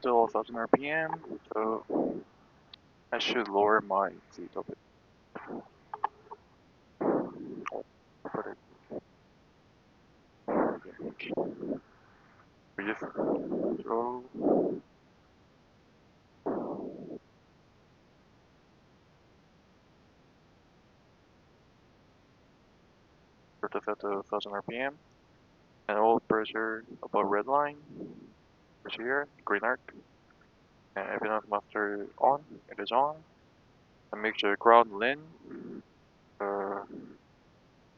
throttle 1000 RPM, so I should lower my seat a bit. Put it. Okay. We just throw. Put it at 1000 RPM, and oil pressure above red line, pressure here, green arc, and FNF master on, it is on, and make sure ground lean,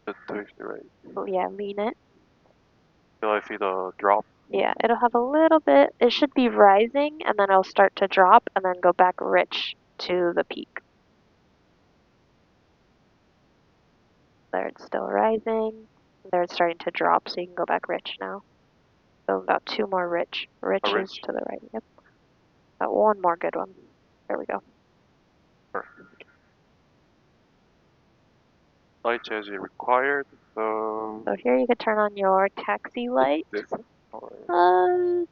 just twist the right. Oh, yeah, lean it. Till I see the drop. Yeah, it'll have a little bit, it should be rising, and then it'll start to drop, and then go back rich to the peak. There it's still rising. There it's starting to drop, so you can go back rich now. So about 2 more rich. Riches rich? to the right, yep. About 1 more good one. There we go. Perfect. Light as required, so... So here you could turn on your taxi light. This? Or...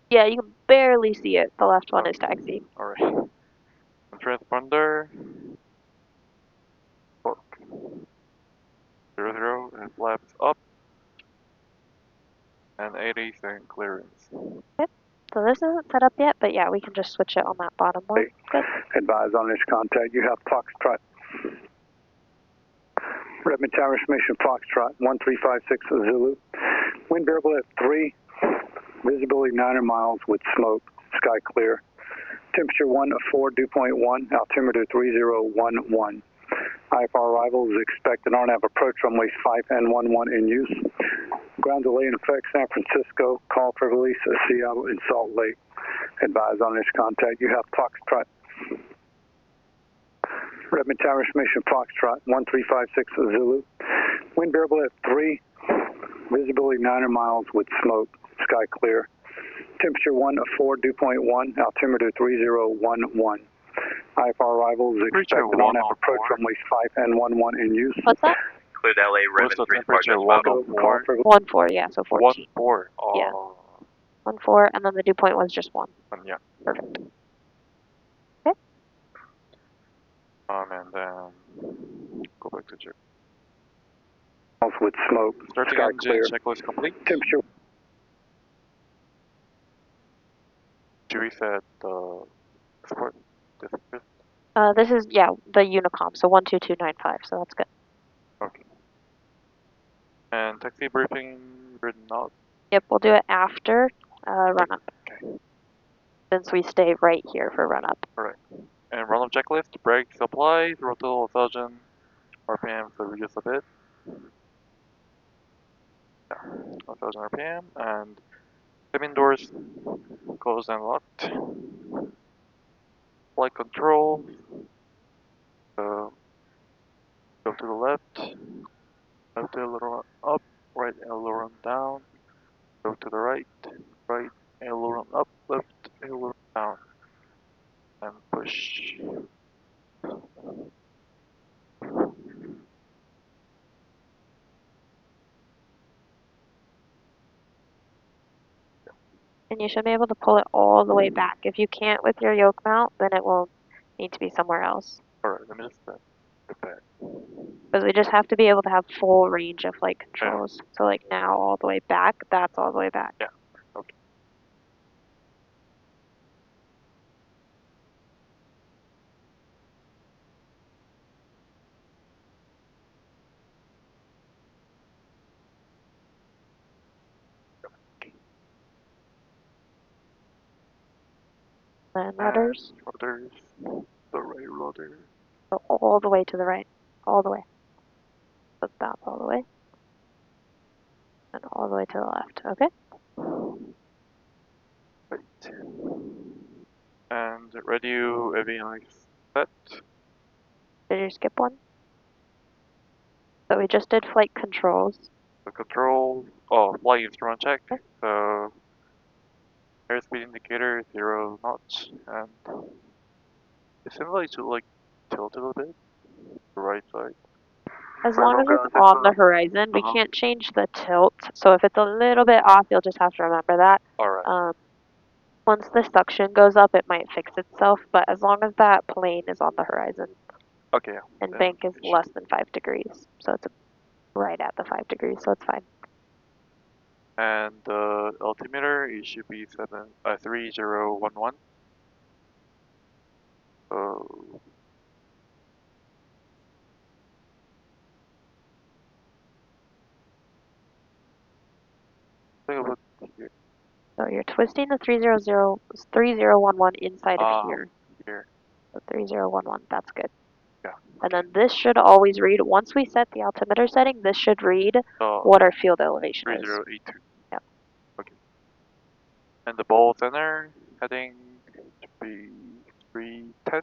Yeah, you can barely see it. The left one is taxi. Alright. Transponder. Book. 00 and flaps up. And 80 second clearance. Yep. So this isn't set up yet, but yeah, we can just switch it on that bottom one. Good. Advise on this contact. You have Foxtrot. Redmond Tower Information Foxtrot 1356 Zulu. Wind variable at 3. Visibility 900 miles with smoke. Sky clear. Temperature 104, dew point 1. Altimeter 3011. IFR arrival is expected on have approach runways 5 and 11 in use. Ground delay in effect San Francisco. Call for release at Seattle and Salt Lake. Advise on this contact. You have Foxtrot. Redmond Tower Information Foxtrot 1356 Zulu. Wind variable at 3. Visibility 900 miles with smoke. Sky clear. Temperature 104, dew point 1. Altimeter 3011. IFR arrival is expected on have approach runways 5 and 11 in use. What's that? Include LA What's the Redmond 3 temperature? Spark. 1-4, yeah, so 14. 1-4. Yeah. 1-4, and then the dew point was just 1. Yeah. Perfect. And then go back to check. With smoke. Starting Sky engine clear. checklist complete. Temperature. Should we set the support? This is, yeah, the Unicom, so 12295, so that's good. Okay. And taxi briefing written out. Yep, we'll do it after run up. Okay. Since we stay right here for run up. Alright. And run up checklist, brake supply, throttle 1000 RPM, so reduce a bit. Yeah, 1000 RPM, and cabin doors closed and locked. Flight control, go to the left aileron up, right aileron down, go to the right aileron up, left aileron down, and push. And you should be able to pull it all the way back. If you can't with your yoke mount, then it will need to be somewhere else. Alright, let me just get back. Because we just have to be able to have full range of flight controls. So like now all the way back, that's all the way back. Yeah, okay. And rudders. Rudders, the right rudder. So all the way to the right. All the way. So that's all the way. And all the way to the left. Okay? Right. And radio avionics set. Did you skip one? So we just did flight controls. The control, flight instrument check. So airspeed indicator 0 knots, and it seems like to like tilt a little bit to the right side. As long as it's on the horizon, we can't change the tilt. So if it's a little bit off, you'll just have to remember that. Alright. Once the suction goes up, it might fix itself, but as long as that plane is on the horizon Okay, yeah. and then bank is it should- less than 5 degrees, so it's right at the 5 degrees, so it's fine. And the altimeter, it should be 3011. So take a look here. So you're twisting the 3011 inside of here. Here. So 3011, that's good. Yeah. And then this should always read, once we set the altimeter setting, this should read So what our field elevation is. 3082. Yep. Okay. And the ball center heading should be 310.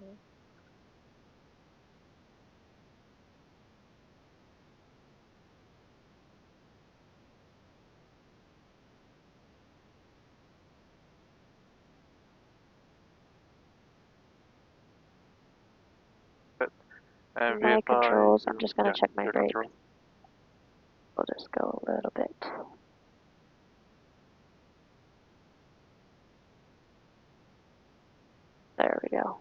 And My VFI, controls, I'm just going to yeah, check my your brakes. control. We'll just go a little bit. There we go.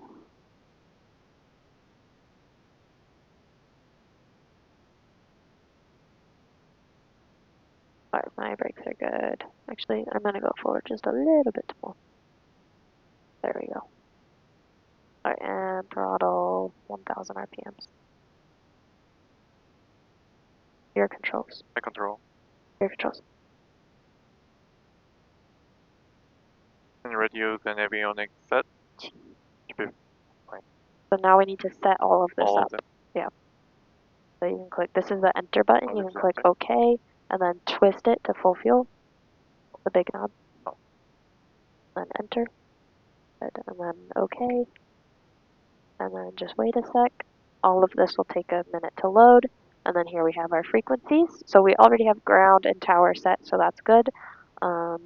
Alright, my brakes are good. Actually, I'm going to go forward just a little bit more. There we go. Alright, and throttle 1000 RPMs. Your controls. My control. Your controls. And radios and avionics set. Should be So now we need to set all of this all up. of them. So you can click, this is the enter button, Oh, you this can is click enter. OK, and then twist it to full fuel, the big knob. Oh. Then enter, and then OK, and then just wait a sec. All of this will take a minute to load, and then here we have our frequencies. So we already have ground and tower set, so that's good. Down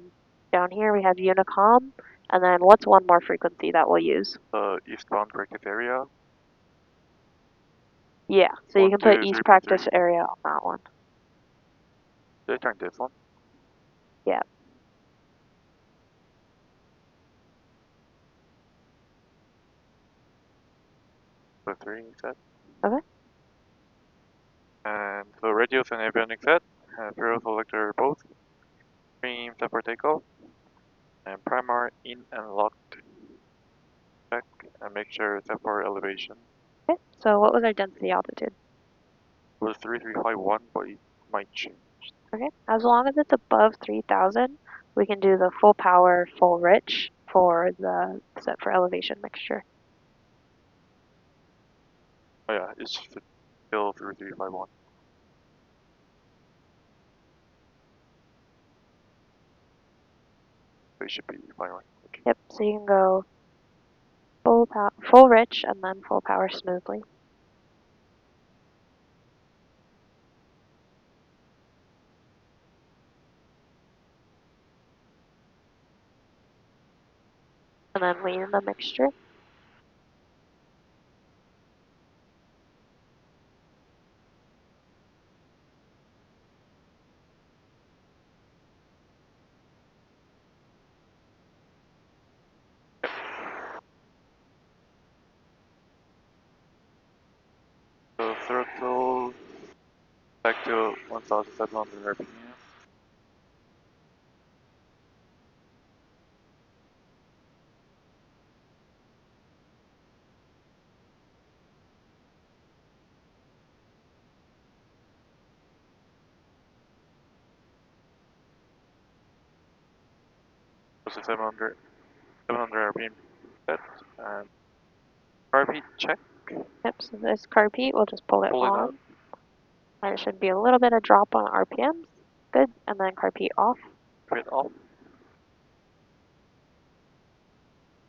here we have Unicom, and then what's one more frequency that we'll use? The eastbound practice area. Yeah, so you 1, can put 2, East 3.3. Practice Area on that one. Did I turn this one? Yeah. The 3 set. Okay. And so radios and avionics set. Fuel selector both. Stream separate takeoff. And primar in and locked. Check and make sure set for elevation. Okay, so what was our density altitude? It was 3351, but it might change. Okay, as long as it's above 3000, we can do the full power, full rich for the set for elevation mixture. Oh yeah, it's still 3351. So it should be fine, right? Okay. Yep, so you can go full rich and then full power smoothly. And then lean the mixture. So throttle back to 1700 RPM. So 700 RPM set. And RP check. Yep, so this carpet, we'll just pull it Pull it on. up. There should be a little bit of drop on RPMs. Good, and then carpet off. Quit off.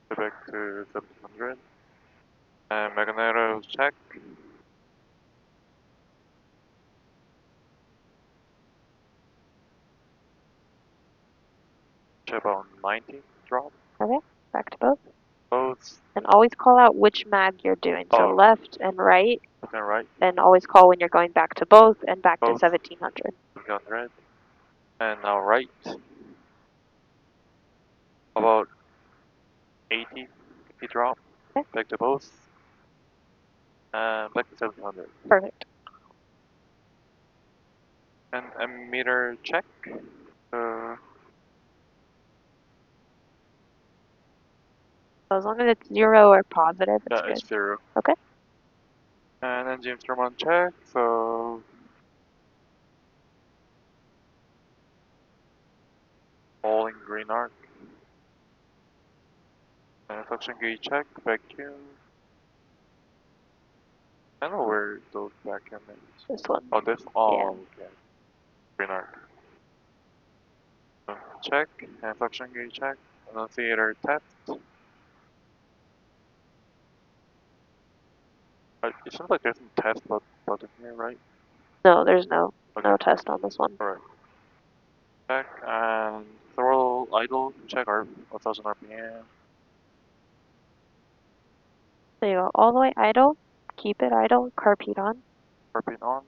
Go back to 1700. And magneto check. Check about 90 drop. Okay, back to both. Both And always call out which mag you're doing. So Oh. left and right, left and right. and always call when you're going back to both and back to Both. 1700. Gun red. And now right. About PT drop, Okay. back to both, and back to 700. Perfect. And a meter check. Uh, So as long as it's 0 or positive, it's yeah, good. it's 0. Okay. And then James Drummond check, so all in green arc. And suction gauge check, vacuum. I don't know where those vacuum is. This one. Oh, this? Oh, okay. Green arc. Check, and suction gauge check. Annunciator test. It seems like there's some test button here, right? No, there's no Okay. test on this one. Alright. Check, and throttle idle, check our 1000 RPM. So you go all the way idle, keep it idle, carb heat on. RPM on.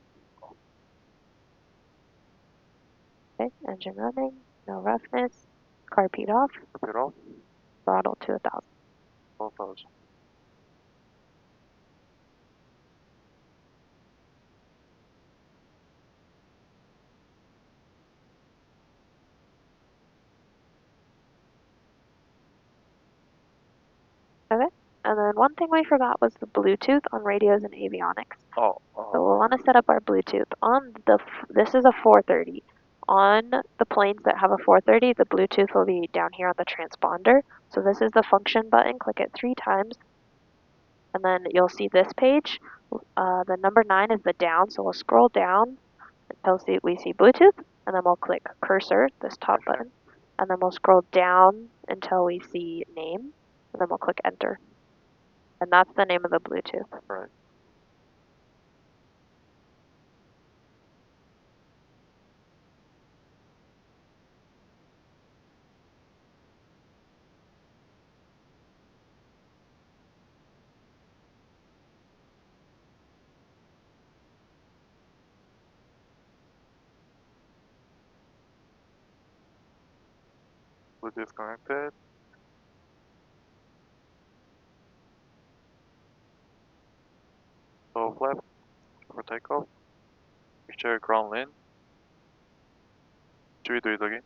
Okay, engine running, no roughness, carb heat off, Repeat off. throttle to 1000. 12,000. Okay, and then one thing we forgot was the Bluetooth on radios and avionics. Oh, So we'll want to set up our Bluetooth on this is a 430. On the planes that have a 430, the Bluetooth will be down here on the transponder. So this is the function button. Click it 3 times, and then you'll see this page. The number 9 is the down, so we'll scroll down until we see Bluetooth, and then we'll click cursor, this top button, and then we'll scroll down until we see name, and then we'll click enter. And that's the name of the Bluetooth. right. Bluetooth connected. So flap for takeoff. Make sure ground in. Should we do it again?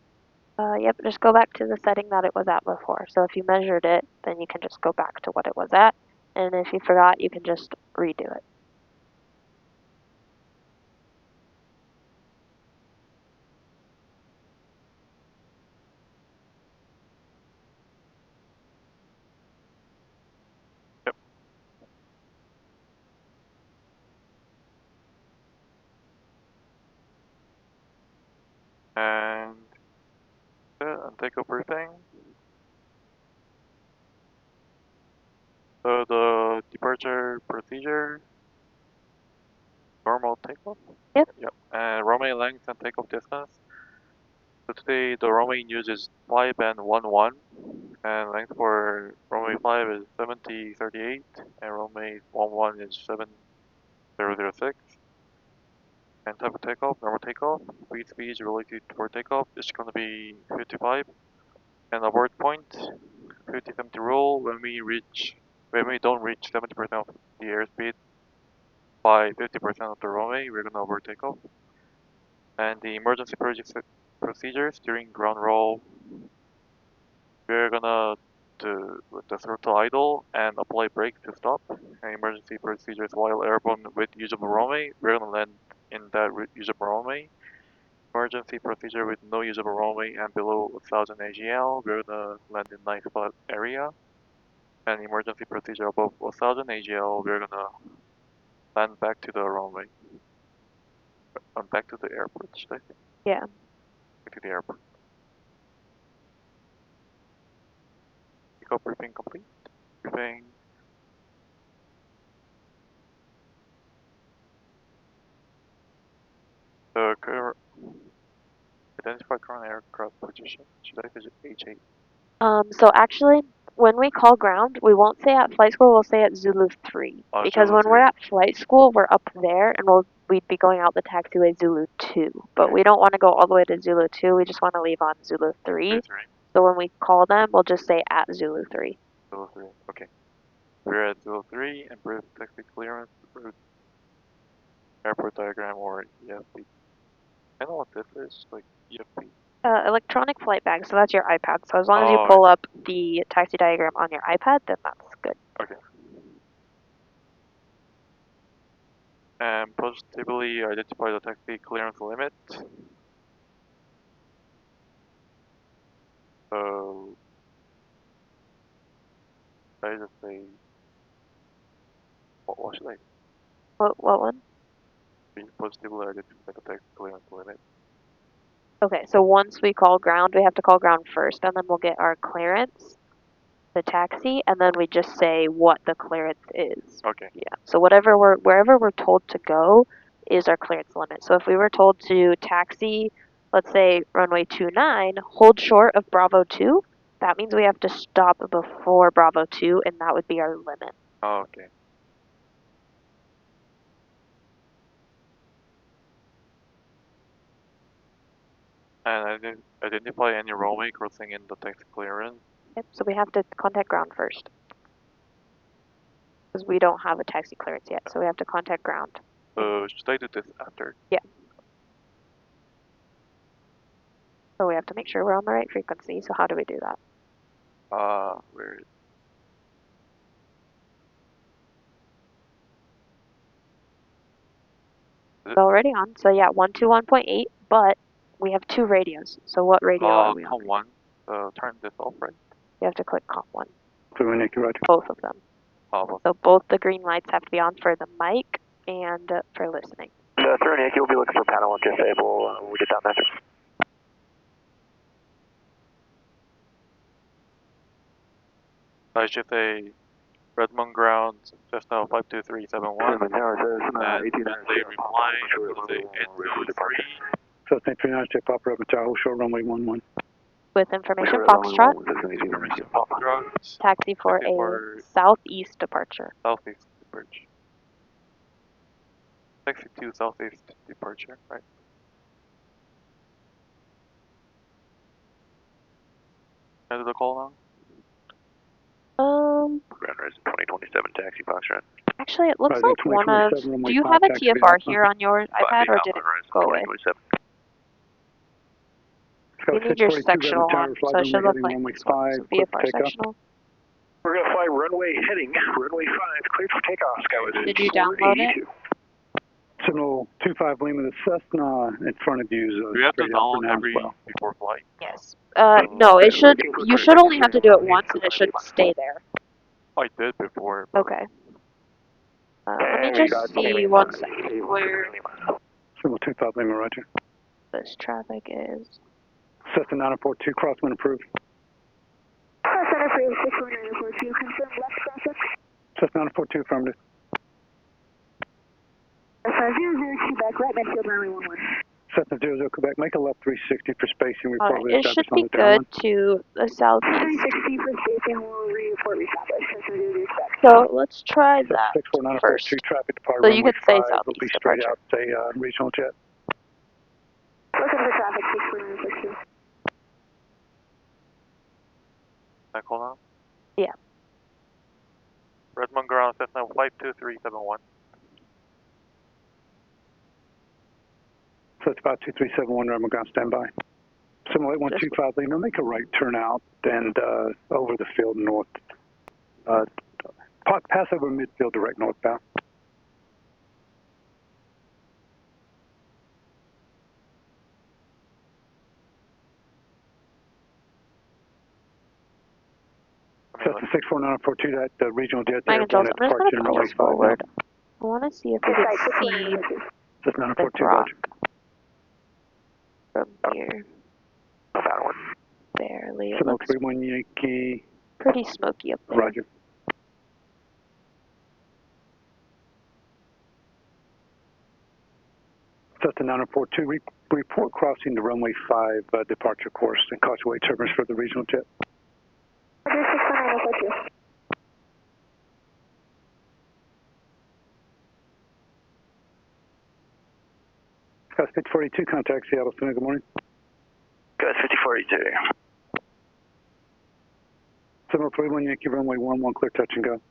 Yep, just go back to the setting that it was at before. So if you measured it, then you can just go back to what it was at. And if you forgot, you can just redo it. Yep. And takeoff briefing. So the departure procedure. Normal takeoff. Yep. Yep. And runway length and takeoff distance. So today the runway in use is 5 and 11, and length for runway 5 is 7038, and runway 11 is 7006. And type of takeoff, normal takeoff, breathe speed related for takeoff is going to be 55. And abort point, 50-70 rule, when we don't reach 70% of the airspeed by 50% of the runway, we're going to abort takeoff. And the emergency procedures during ground roll, we're gonna do the throttle idle and apply brake to stop. And emergency procedures while airborne with usable runway, we're gonna land in that usable runway. Emergency procedure with no usable runway and below 1000 AGL, we're gonna land in nice flat area. And emergency procedure above 1000 AGL, we're gonna land back to the runway. Back to the airport, should I say? Yeah. Back to the airport. Takeoff briefing complete. Briefing. The current identify current aircraft position. Should I visit H8? So actually, when we call ground, we won't say at flight school, we'll say at Zulu 3. Because Zulu when 3. we're at flight school, we're up there and we'd be going out the taxiway Zulu 2. But Okay. we don't want to go all the way to Zulu 2, we just want to leave on Zulu 3. 3. So when we call them, we'll just say at Zulu 3. Zulu 3. Okay. We're at Zulu 3 and brief taxi clearance route airport diagram or EFB. I know what this is, like EFB. Electronic flight bag, so that's your iPad. So as long as you Oh, pull up the taxi diagram on your iPad, then that's good. okay. And positively identify the taxi clearance limit. So I just say, what should I What one? positively identify the taxi clearance limit? Okay, so once we call ground, we have to call ground first, and then we'll get our clearance, the taxi, and then we just say what the clearance is. Okay. Yeah. So wherever we're told to go is our clearance limit. So if we were told to taxi, let's say runway 29, hold short of Bravo 2, that means we have to stop before Bravo 2, and that would be our limit. Oh, okay. And identify any runway crossing in the taxi clearance. Yep. So we have to contact ground first. Because we don't have a taxi clearance yet, so we have to contact ground. So should I do this after? Yeah. So we have to make sure we're on the right frequency. So how do we do that? Where is It's already on. So yeah, 121.8, but we have two radios. So what radio are we on? COM 1. Turn this off, right? You have to click COM 1. Roger. Both of them. Oh, So both the green lights have to be on for the mic and for listening. Yankee, we'll be looking for panel one disable. We'll get that message. I should say Redmond ground, Cessna 52371. And they reply, will say 803. Cessna 39, take proper up at Tahoe Shore, runway 11. With information Foxtrot, Information Foxtrot, taxi for taxi a for southeast departure. southeast departure. Taxi to southeast departure, right? End of the call now? Ground Res 2027 taxi Foxtrot. Actually, it looks Rising like one of. 2027, runway Do you 5, have a taxi to TFR Alpha. here on your iPad, or did it go away? You need your sectional on, so it should look like this one. So VFR sectional. We're going to fly runway heading, runway 5, cleared for takeoff, Skyway. Did you download it? Signal 25 Lima, the Cessna in front of you is Do we have to straight out for download now as every well. before flight? Yes. No, it should. You should only have to do it once, and it should stay there. I did before. But Okay. Let me just see 1 second where Signal 25 Lima, roger. this traffic is. Cessna 942, crosswind approved. Center for 61942, confirm left traffic. Cessna 942, affirmative. 002 back right, midfield runway 11. Cessna 00 Quebec, make a left 360 for spacing, report Alright, it should reestablish on be the downwind. good to the southeast. 360 for spacing, we'll report reestablish. Cessna 00 Quebec. So let's try that 64942, first. traffic departure So you runway could say 5, will be southeast straight departure. out, say, regional jet. Looking for traffic, 64942. Can I call now? Yeah. Redmond ground, Cessna 52371. So it's about 2371, Redmond ground, standby. Simulate 125 Lima, make a right turn out and over the field north. Pass over midfield, direct northbound. Cessna 64942, that regional jet My there, controls, at I'm just departure gonna runway press 5 forward. now. I want to see if we can see Cessna the 942, rock roger. from here. Barely. It Signal looks 31 Yankee, pretty smoky up there. roger. Cessna 942, report crossing the runway 5 departure course and caution weight turbulence for the regional jet. Roger, 64942. Sky 5042, contact Seattle Center, good morning. Gus 5042. 731 Yankee runway 11, clear touch and go.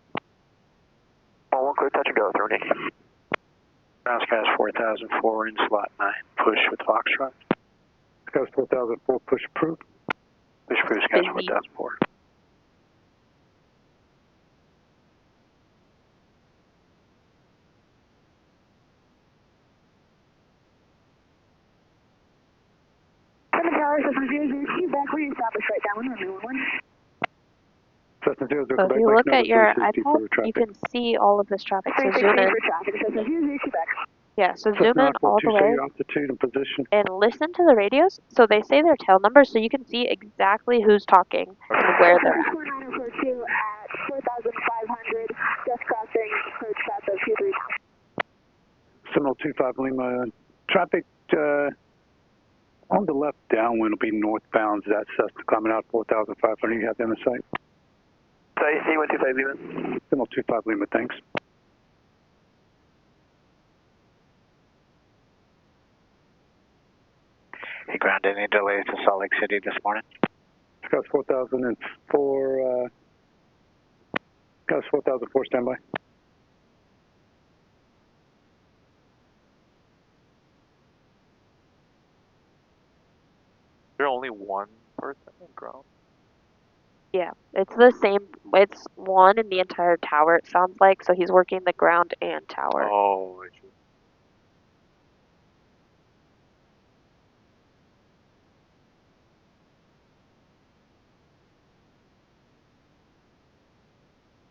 1 clear touch and go, 3 Yankee. Ground Skies 4004 in slot 9, push with Foxtrot. Skies 4004, push approved. Push approved, Skies 4004. Tower, Cessna 002, back where you established right down runway 11. Cessna 00, So if you look at your iPad, you can see all of this traffic. So zoom in. For traffic, Cessna 002, back. Yeah, so zoom in all the way your altitude and position. and listen to the radios. So they say their tail numbers, so you can see exactly who's talking and where they're at. 4942 at 4,500, just crossing approach path of 23. Seminole 25 Lima, traffic on the left downwind will be northbound. That's Cessna climbing out 4,500. You have them in sight. Sorry, C125 Lima. Seminole 25 Lima, thanks. Hey, ground, any delays to Salt Lake City this morning? Skies 4004, Skies 4004, standby. There's only one person on ground. Yeah, it's the same. It's one in the entire tower, it sounds like. So he's working the ground and tower. Oh, I see.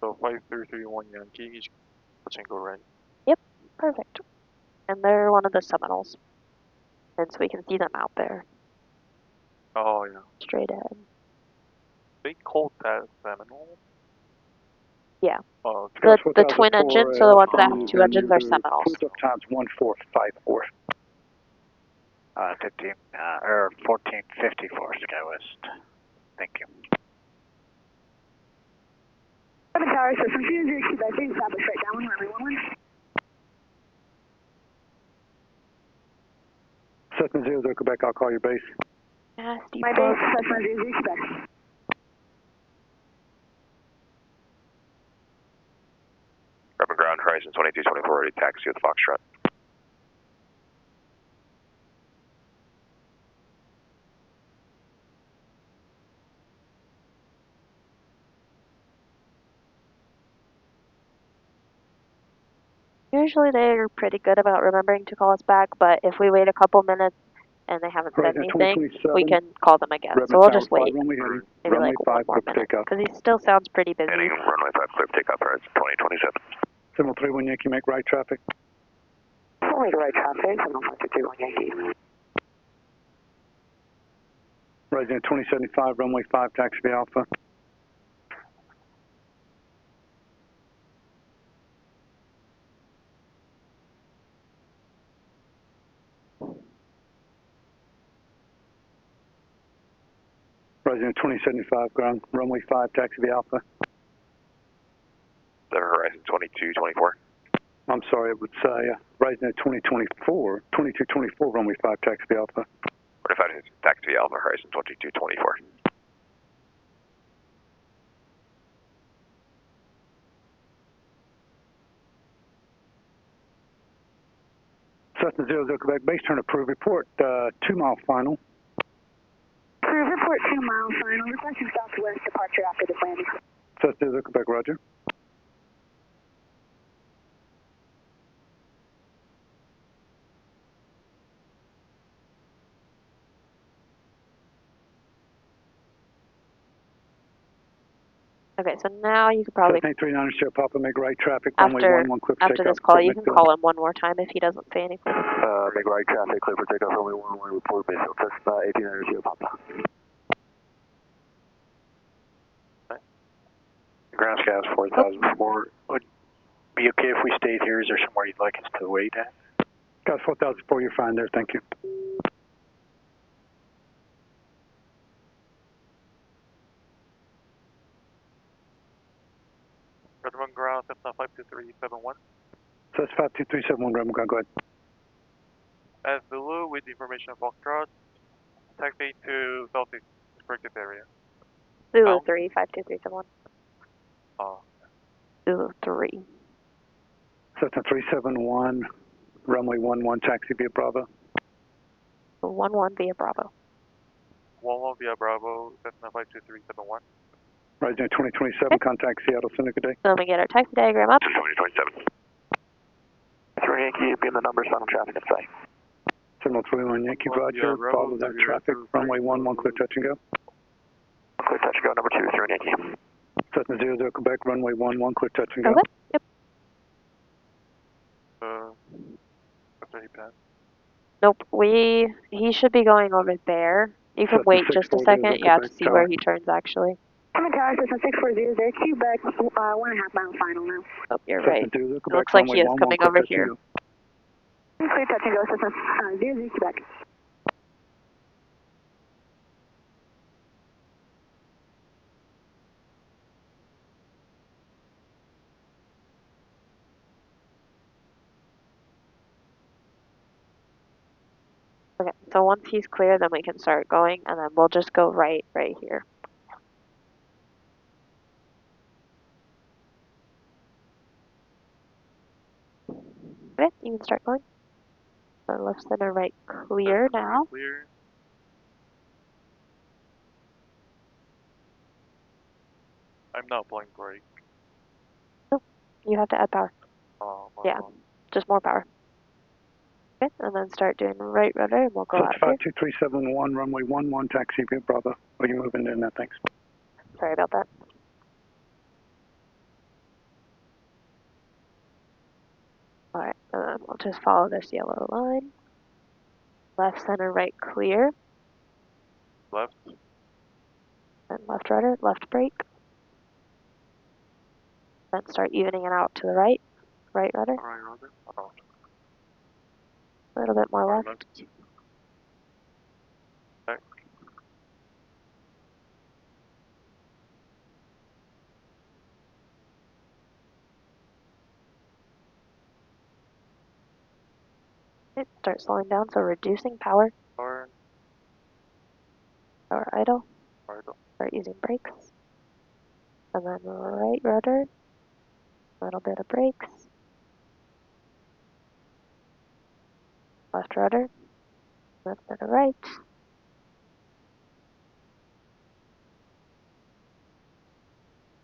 So 5331 Yankee, he's touching go right. Yep, perfect. And they're one of the Seminoles. And so we can see them out there, Oh, yeah. straight ahead. They called that Seminole? Yeah. Oh, okay. The twin engines, so the ones that have two engines are Seminoles. Cruise up times 1454. 1454 SkyWest. Thank you. 7 Tower, Cessna 002, back where you established right down runway 11. Cessna 00, Quebec, I'll call your base. Nasty My bug. base, Cessna 002, back. Urban Ground, Horizon 2224, ready to taxi with Foxtrot. Usually they're pretty good about remembering to call us back, but if we wait a couple minutes and they haven't said Horizon anything, 2027, we can call them again. Redmond So we'll Tower just 5, wait, runway heading. maybe Runway like 1 5, more clear minute, takeoff. because he still sounds pretty busy. Heading runway 5, clear takeoff, Horizon 2027. Seminole 31 Yankee, make right traffic. Only the right traffic, Seminole 5231 Yankee. Horizon 2075, runway 5, taxi via Alpha. Horizon 2075, ground, runway 5, taxi via Alpha. The Horizon 2224. I'm sorry, it would say Horizon 2024, 2224, runway 5, taxi via Alpha. 45 taxi Alpha, Horizon 2224. Cessna 00, Quebec, base turn approved. Report 2 mile final. Cruise report 2 mile final, requesting southwest departure after this landing. Cessna 00, Quebec, roger. Okay, so now you could probably, Cessna 839, Sierra Papa, make right traffic, runway after 11, clear for after takeoff. this call, you can call him one more time if he doesn't say anything. Make right traffic, clear for takeoff, runway 11, report base, Cessna 1800 Sierra Papa. Ground Skies 4004. Would be okay if we stayed here. Is there somewhere you'd like us to wait at? Skies 4004, you're fine there, thank you. Redmond Ground, Cessna 52371. So that's 52371, Redmond Ground, go ahead. As Zulu with information of Foxtrot, taxi to Southeast respective area. Zulu Mount? 3, 52371. Oh, Zulu 3. Cessna 371, runway 11, taxi via Bravo. 11 via Bravo. 11 via Bravo, Cessna 52371. Rising 2027, contact Seattle Center, good day. So let me get our taxi diagram up. 2027. 3 Yankee, being the numbers, final traffic in sight. 7031 Yankee, Well, Roger. yeah, Bravo, Follow that zero, traffic. zero, Runway three, 11, clear touch and go. Clear touch, go number 2, 3 Yankee. Cessna 00 Quebec, runway 11, clear touch and go. Okay. Yep. After he passed. Nope. He should be going over there. You can Cessna wait just a 640 second. Yeah, to Quebec see Tower. where he turns actually. Common Tower, Cessna 6400, Quebec, 1.5 mile final now. Oh, you're Cessna right. 00 It Quebec, looks like runway he is 11, coming clear over touch and here. go. Clear touch and go, Cessna 00 Quebec. Okay, so once he's clear, then we can start going, and then we'll just go right here. Okay, you can start going. So left, center, right, clear now. Clear. I'm not pulling brake. You have to add power. My Yeah. fault. Just more power. Okay, and then start doing right rudder, and we'll go Cessna out here. 52371, runway 11, taxi via Bravo. Are you moving in that? Thanks. Sorry about that. Alright, we'll just follow this yellow line. Left, center, right, clear. Left. Then left rudder, left brake. Then start evening it out to the right. Right rudder, Right, Roger. Oh, a little bit more right, left. left. Back. Okay, start slowing down, so reducing power. Power. Power idle. Right. Start using brakes. And then right rudder. A little bit of brakes. Left rudder. Left to the right.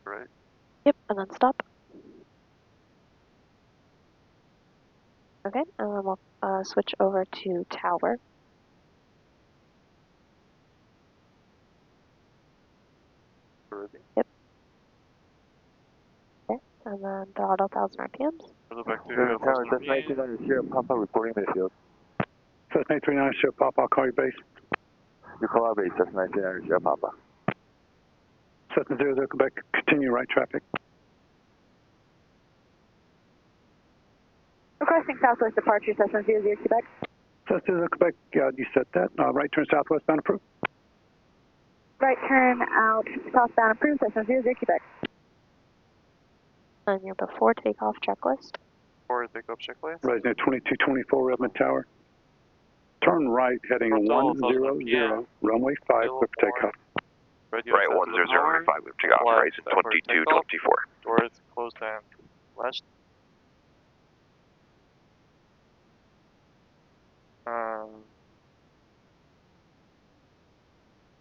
Right. Yep, and then stop. Okay, and then we'll switch over to tower. Ready. Okay, and then throttle 1000 RPMs. Go back to Tower, Cessna Cessna 1800, Sierra Papa, reporting midfield. Cessna 839, Sierra Papa, I'll call you base. You call our base, Cessna 1800, Sierra Papa. Cessna 00 Quebec, continue right traffic. Requesting southwest departure, Cessna 00 Quebec. Cessna 00 Quebec, you set that. Right turn southwestbound approved. Right turn out, southbound approved, Cessna 00 Quebec. And your before takeoff checklist. for takeoff checklist. Rising at 2224 Redmond Tower. Turn right heading Total 100, 1000 runway 5, Still clear for takeoff. Radio Right, set to 100, the power. runway 5, lift takeoff, Flag rising set for 2224. Doors closed and latched.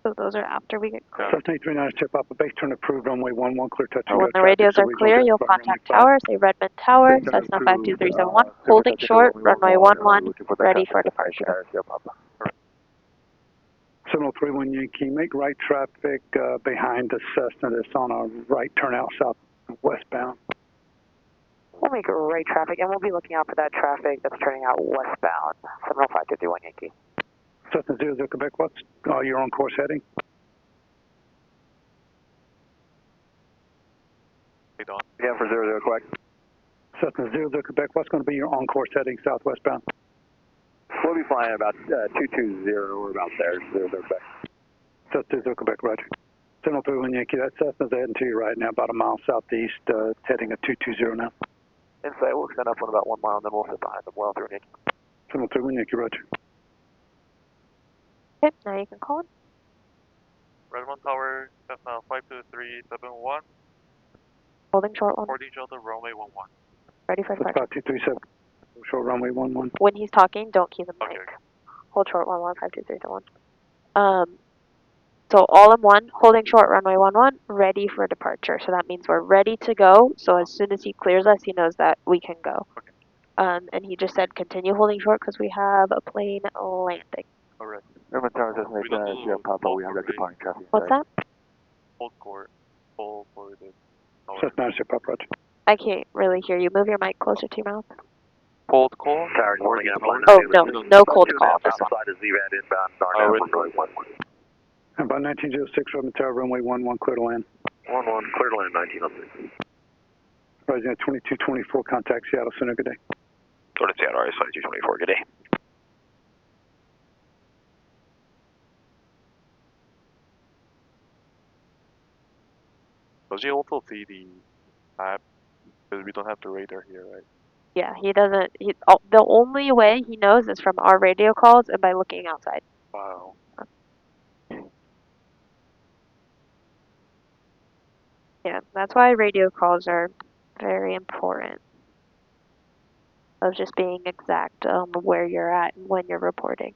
So those are after we get clear. Cessna 839 Sierra Papa, base turn approved, runway 11, clear touch So and when go. the Traffic radios to are regional clear, desk you'll by contact runway 5. tower, say Redmond Tower, Base turn Cessna approved, 52371, holding short, runway 11, ready for departure. 7031 Yankee, make right traffic behind the Cessna that's on our right turnout southwestbound. We'll make right traffic, and we'll be looking out for that traffic that's turning out westbound. 70551 Yankee. Cessna 00 Quebec, what's your on course heading? Wait on. Yeah, for 00 Quebec. Cessna 00 Quebec, what's going to be your on course heading southwestbound? We'll be flying about 220 or about there, 00 Quebec. Cessna 00 Quebec, roger. 7031 Yankee, that Cessna's heading to you right now, about a mile southeast, heading at 220 now. Inside, we'll extend up on about 1 mile, and then we'll sit behind them well through Yankee. 7031 Yankee, roger. Okay, now you can call him. Redmond Tower, Cessna 52371, Holding short 1. boarding shuttle runway 11. Ready for That's departure. 5237, short runway 11. When he's talking, don't key the mic. Okay. Hold short 11, 52371. So all in one, holding short runway 11, ready for departure. So that means we're ready to go. So as soon as he clears us, he knows that we can go. Okay. And he just said continue holding short because we have a plane landing. Alright. Redmond Tower, Cessna We don't 89, Sierra do Papa, we have that right? departing traffic. What's that? Hold court. Hold for the tower. Cessna 9 Sierra Papa, roger. I can't really hear you. Move your mic closer to your mouth. Hold call. Tower, you for want to the get a tower. plan? Oh, no cold call. This one. Outside is ZVAD inbound, Darnell, runway 11. And by 1906, Redmond Tower, runway 11, clear to land. 11, clear to land 1906. Rising at 2224, contact Seattle Center, good day. Go to Seattle, RS 2224, good day. Does he also see the map? Because we don't have the radar here, right? Yeah, he doesn't. The only way he knows is from our radio calls and by looking outside. Wow. Yeah, that's why radio calls are very important. Of just being exact on where you're at and when you're reporting.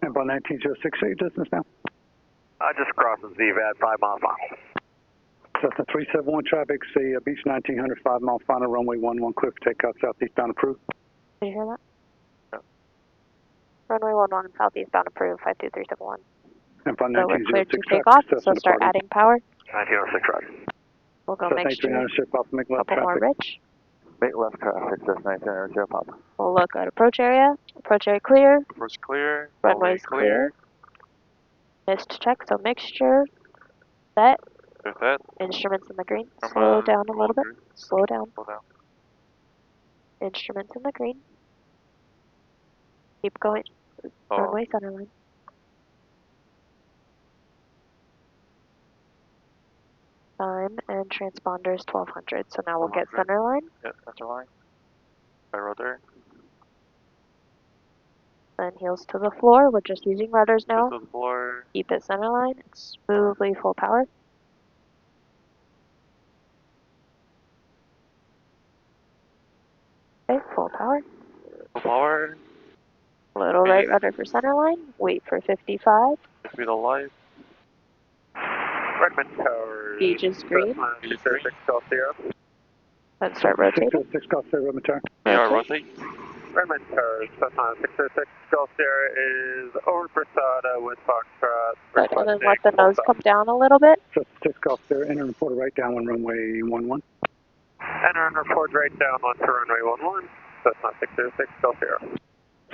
And by 1906, your distance now. Just crossing ZVAD, 5 mile final. Cessna 371 traffic, say Beach 1900, 5 mile final, runway 11, clear for takeoff, southeastbound approved. Did you hear that? Yeah. Runway 11 southeastbound approved 52371. And by So we're cleared 1906 to take traffic, off. Cessna So start departing. adding power. 1906, roger. We'll go Cessna mixture. 3900, Sierra Papa, make left Couple more traffic. rich. Make left traffic, Cessna 89, Sierra Papa. We'll look at approach area. Approach area clear. First clear. Runway's clear. Missed check. So mixture. Set. Is that? Instruments in the green. Slow down a little bit. Slow down. Slow down. Instruments in the green. Keep going. Oh, Runway centerline. Time and transponder is 1200. So now we'll get 1200. centerline. yeah, center line. By rudder. Then heels to the floor. We're just using rudders now. Just to the floor. Keep it centerline. Smoothly full power. Okay, full power. Full power. Little right rudder for centerline. Wait for 55. Speed of light. Redmond Tower. Gauge is green. 606, Golf Sierra. Then start rotating. 606, Golf Sierra, Redmond Tower. Yeah, Rotate. rotate. Redmond Tower, Cessna 606, Golf Sierra is over Brasada with Foxtrot. Good. And then let the nose come down a little bit. Cessna 6 Golf Sierra, enter and report right down on runway 11. Enter and report right down onto runway 11. Cessna 606, Golf Sierra.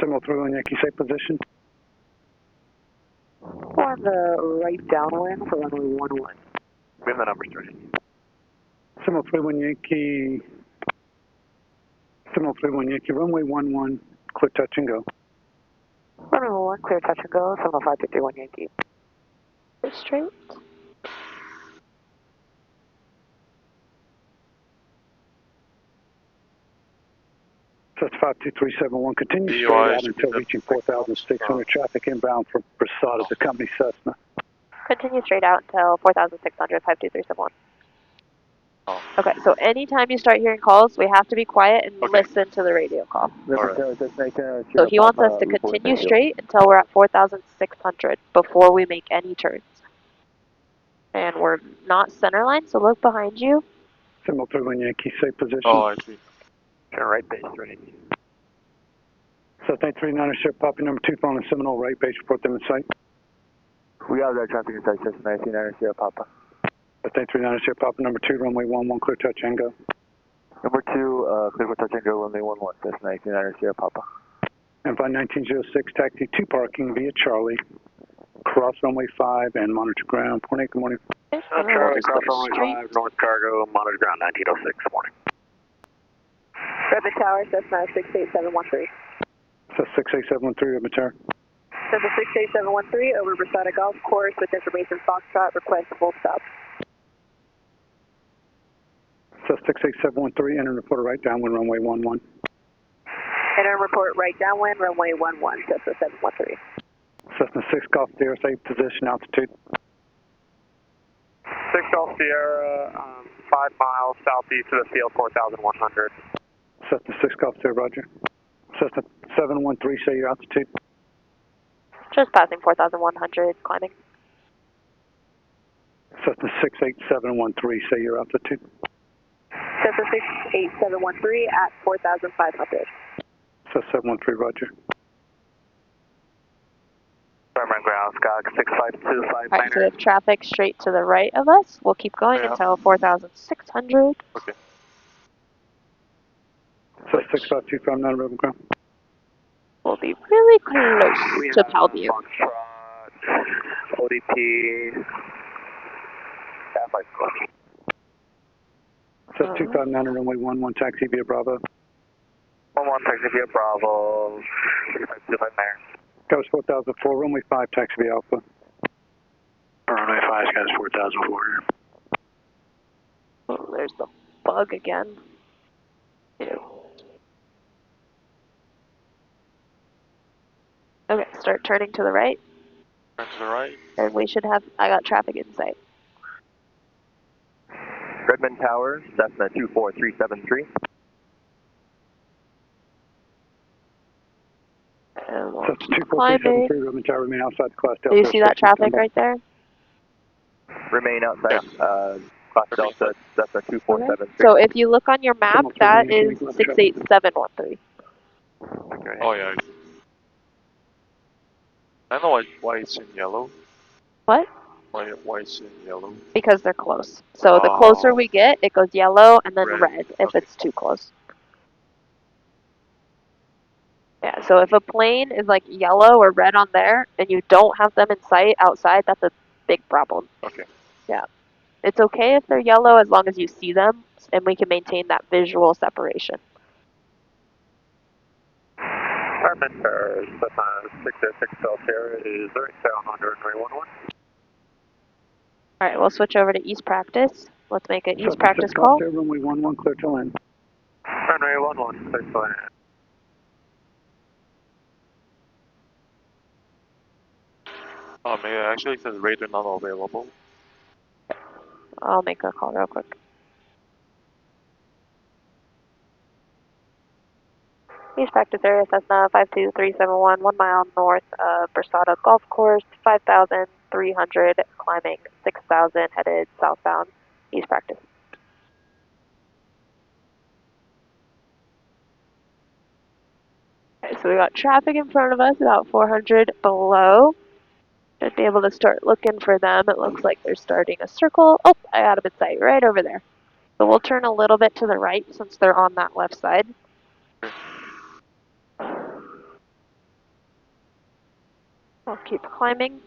703 on Yankee, safe position. On the right downwind for runway 11. We have the numbers ready. 703 Yankee. 703 Yankee, runway 11, clear touch and go. Runway 11, clear touch and go, 70531 Yankee. Straight. So that's 52371. Continue straight DUI out until reaching 4,600 traffic inbound from Brasada, the company Cessna. Continue straight out until 4,600, 52371. Oh. Okay, so anytime you start hearing calls, we have to be quiet and Okay. listen to the radio call. Redmond Tower, Cessna 89, So Sierra he wants us Papa, to report continue thank you. straight until we're at 4,600 before we make any turns. And we're not centerline, so look behind you. 703 Yankee, safe position. Oh, I see. Turn right base ready. So 839 Sierra Papa, number 2, following Seminole right base, report them in sight. We have that traffic inside Cessna 89, Sierra Papa. So 839 Sierra Papa, number 2, runway 11, clear touch and go. Number 2, clear for touch and go, runway 11, Cessna 89, Sierra Papa. And by 1906, taxi to parking via Charlie, cross runway 5 and monitor ground. Point 8, good morning. Okay, and then we'll Charlie, just cross go runway straight. 5, North Cargo, monitor ground 1906, morning. Redmond Tower, Cessna 68713. So 68713, Redmond Tower. Cessna 68713 over Brasada Golf Course with information Foxtrot, request a full stop. So 68713, enter and report right down when runway 11. Enter and report right downwind, runway 11, Cessna 713. Cessna 6 Golf Sierra, safe position, altitude. 6 Golf Sierra, 5 miles southeast of the field, 4,100. Cessna 6 Golf Sierra, roger. Cessna 713, say your altitude. Just passing 4,100, climbing. Cessna 68713, say your altitude. Cessna 68713 at 4,500. Cessna 713, roger. Farmer ground, Skog 6525. Alright, so we have traffic straight to the right of us. We'll keep going Yeah. until 4,600. Okay. Cessna 65259, Rebel ground. We'll be really close to Bellevue. Foxtrot, ODP, Cessna 259, runway 11, taxi via Bravo. 11, taxi via Bravo, 6525 Mayor. Goes 4004, runway 5, taxi via Alpha. Runway 5, guys, 4,004. Oh, there's the bug again. Ew. Okay, start turning to the right, Turn to the right. and we should have, I got traffic in sight. Redmond Tower, Cessna 24373. And we'll Cessna keep climbing. 24373, Redmond Tower, remain outside the Class Do Delta. you see that traffic right there? Remain outside, Class Delta, Cessna 2473. So if you look on your map, that is 68713. Okay. Oh, yeah. I know why it's in yellow. What? Why it's in yellow. Because they're close. So the closer we get, it goes yellow and then Red. red if Okay. it's too close. Yeah, so if a plane is like yellow or red on there and you don't have them in sight outside, that's a big problem. Okay. Yeah. It's okay if they're yellow as long as you see them and we can maintain that visual separation. Redmond Tower, Cessna 606 Golf Sierra is right down on runway 11. Alright, we'll switch over to East Practice. Let's make an East Cessna Practice 6 Golf call. Sierra, runway 11, clear to land. Runway 11, clear to land. Yeah, actually it says radar not available. I'll make a call real quick. East Practice area, Cessna 52371, 1 mile north of Versada Golf Course, 5,300, climbing 6,000, headed southbound, East Practice. Okay, so we got traffic in front of us, about 400 below. Should be able to start looking for them. It looks like they're starting a circle. Oh, I got them in sight, right over there. So we'll turn a little bit to the right since they're on that left side. We'll keep climbing.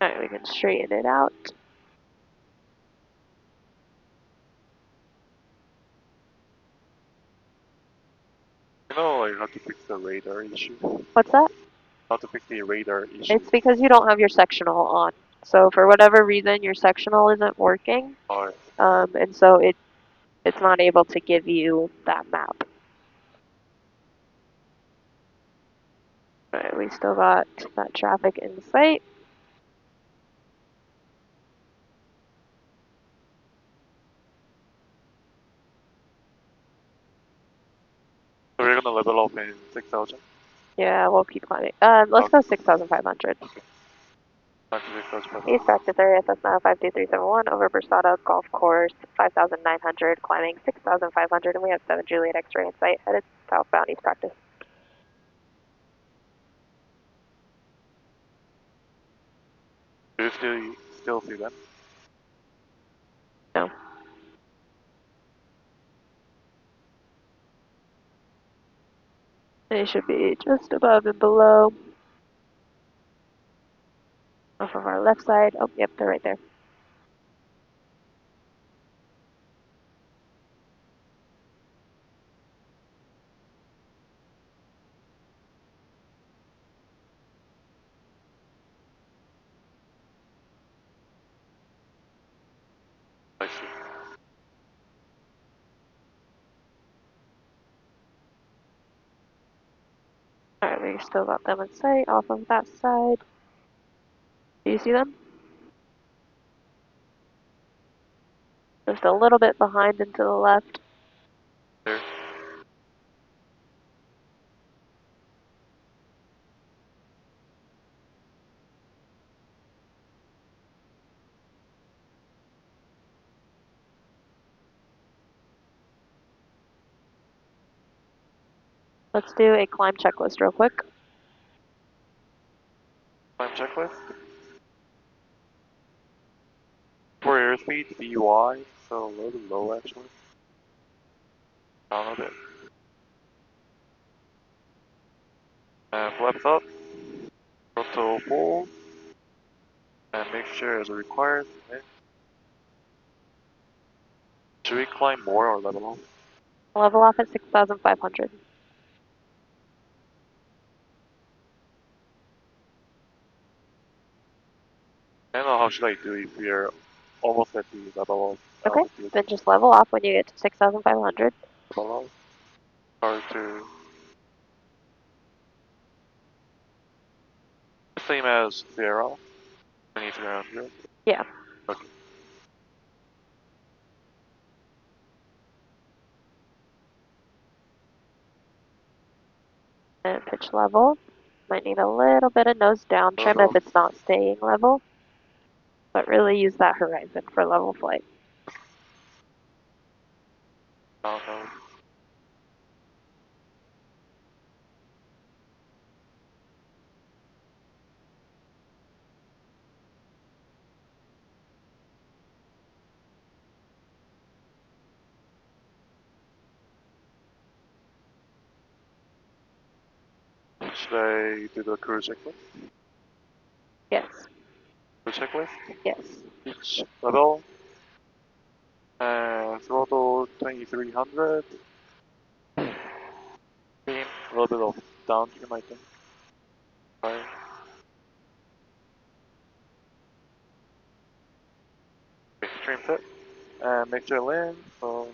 Alright, we can straighten it out. You know, like how to fix the radar issue. What's that? How to fix the radar issue. It's because you don't have your sectional on. So for whatever reason, your sectional isn't working, Oh, and so it's not able to give you that map. Alright, we still got that traffic in sight. so we're gonna level off in 6,000. Yeah, we'll keep climbing. Let's go 6,500. Back to 6,000. East Practice area, Cessna 52371, over Versada Golf Course, 5,900, climbing 6,500, and we have 7 Juliet X-ray in sight, headed southbound East Practice. Do you still see them? No. They should be just above and below. Off of our left side. Oh, yep, they're right there. see. Alright, we still got them in sight off of that side. Do you see them? Just a little bit behind and to the left. There. Let's do a climb checklist real quick. Climb checklist. For airspeed, VY, so a little bit low actually. Down a bit. And flaps up. Throttle full. And make sure as required. Okay. Should we climb more or level off? Level off at 6,500. I don't know how should I do if we're almost at the level of Okay, altitude. then just level off when you get to 6,500. Level off. Hard to same as 0. 2300. Yeah. Okay. And pitch level. Might need a little bit of nose down trim if it's not staying level. But really use that horizon for level flight. Down nose. Should I do the cruise checklist? Yes. Cruise checklist? Yes. Each level. Throttle 2300. Beam, a little bit of down trim, I think. Right. Extreme fit. And make sure land, so.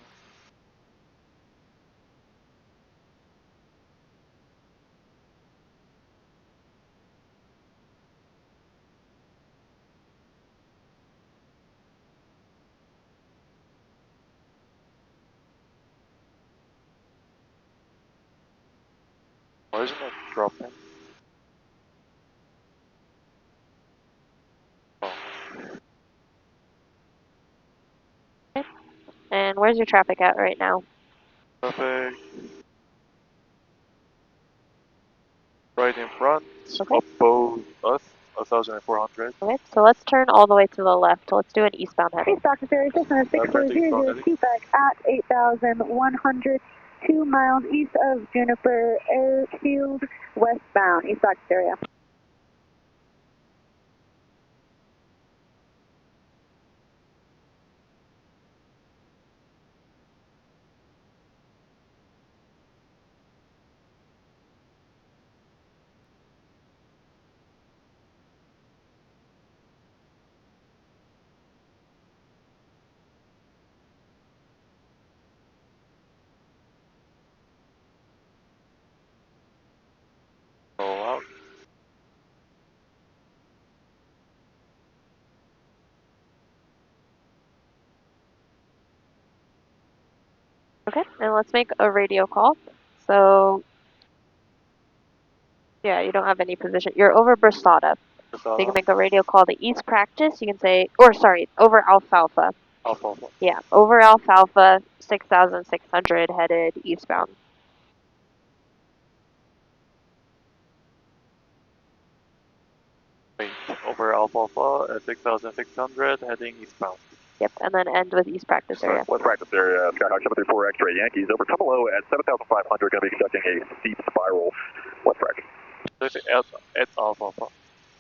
Why isn't it dropping? Oh. And where's your traffic at right now? Perfect. Right in front, Okay. above us, 1400. Okay, so let's turn all the way to the left. Let's do an eastbound heading. Hey, Dr. Ferry, Cessna 6400, feedback at 8,100, 2 miles east of Juniper Airfield, westbound, East Dr. area. Roll out. Okay, and let's make a radio call. So, yeah, you don't have any position. You're over Brasada. So you can make a radio call to East Practice. You can say, or sorry, over Alfalfa. Alpha. Yeah, over Alfalfa, 6,600 headed eastbound. Wait, over Alpha at 6600, heading eastbound. Yep, and then end with East Practice area. West practice area, Skyhawk 734 X-ray Yankees over Tupelo at 7,500, going to be conducting a steep spiral. West practice. It's Alpha.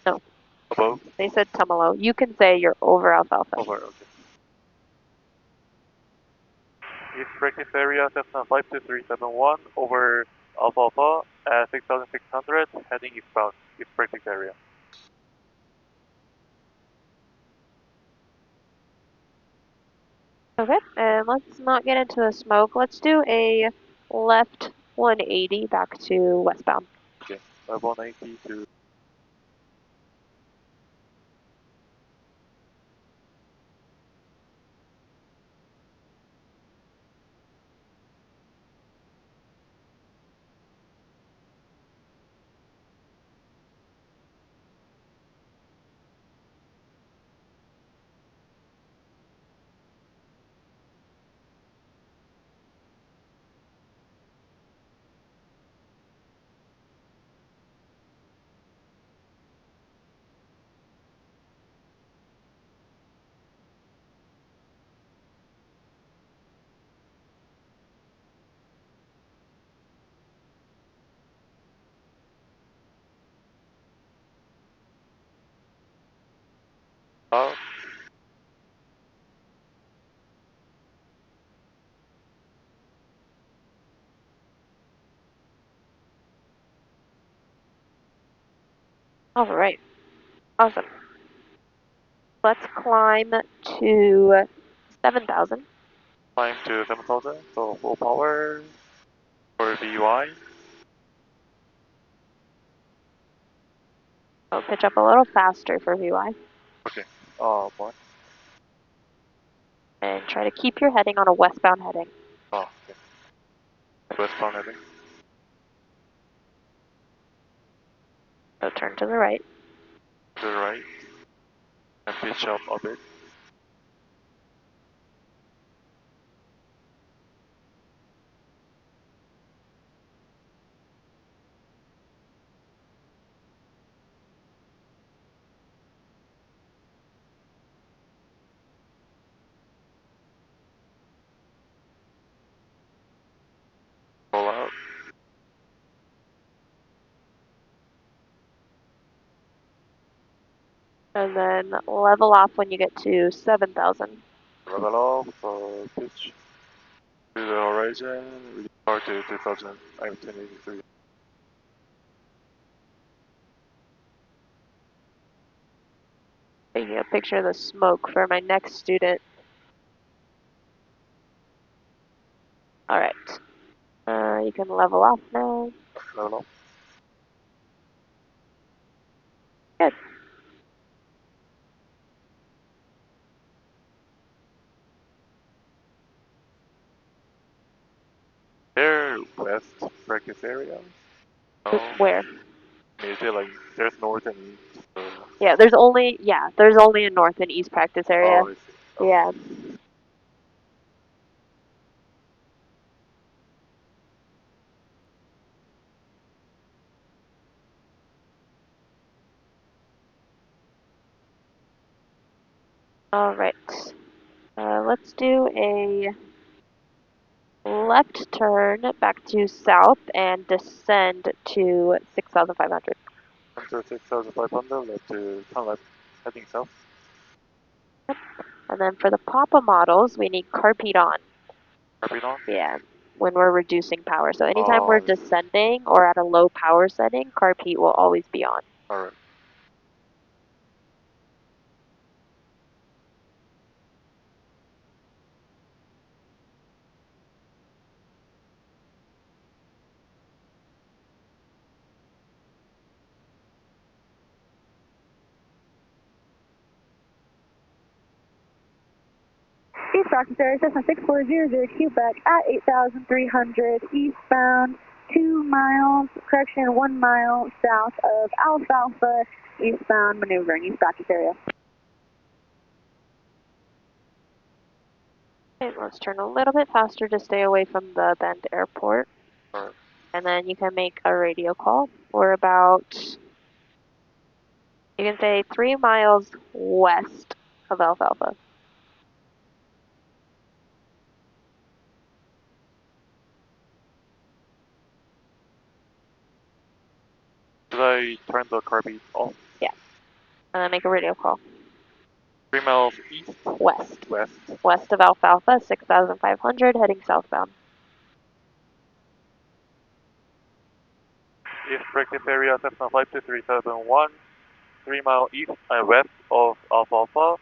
No. Above? They said Tumalo. You can say you're over Alfalfa. Over, okay. East practice area, Cessna 52371, over Alpha at 6600, heading eastbound. East practice area. Okay, and let's not get into the smoke. Let's do a left 180 back to westbound. Okay, 180 to up. Alright, awesome. Let's climb to 7,000. Climb to 7,000, so full power for VUI. I'll pitch up a little faster for VY. Okay, oh boy. And try to keep your heading on a westbound heading. Oh, okay. Westbound heading. So turn to the right. To the right. And pitch up a bit. Roll out. And then level off when you get to 7,000. Level off, pitch to the horizon, reduce power to 2000, I'm 1083. Taking a picture of the smoke for my next student. Alright. You can level off now. Level up. Good. There, west practice area. No, Where? is it like, there's north and east, so... Yeah, there's only a north and east practice area. Oh, I see. Oh. Yeah. Alright. Let's do a left turn back to south and descend to 6,500. Enter 6500, left to turn left, heading south. And then for the Papa models, we need carpet on. Carpet on. Yeah, when we're reducing power. So anytime we're I see. descending or at a low power setting, carpet will always be on. Alright. East Practice Area, Cessna 6400, Quebec at 8,300, eastbound, 2 miles, correction, 1 mile south of Alfalfa, eastbound maneuvering, East Practice Area. Okay, let's turn a little bit faster to stay away from the Bend Airport. Alright. And then you can make a radio call. We're about, you can say 3 miles west of Alfalfa. Should I turn the carpet off? Yeah. And then make a radio call. 3 miles east? West. West. West of Alfalfa, 6,500, heading southbound. East practice area, Cessna 52371, 3 mile east and west of Alfalfa,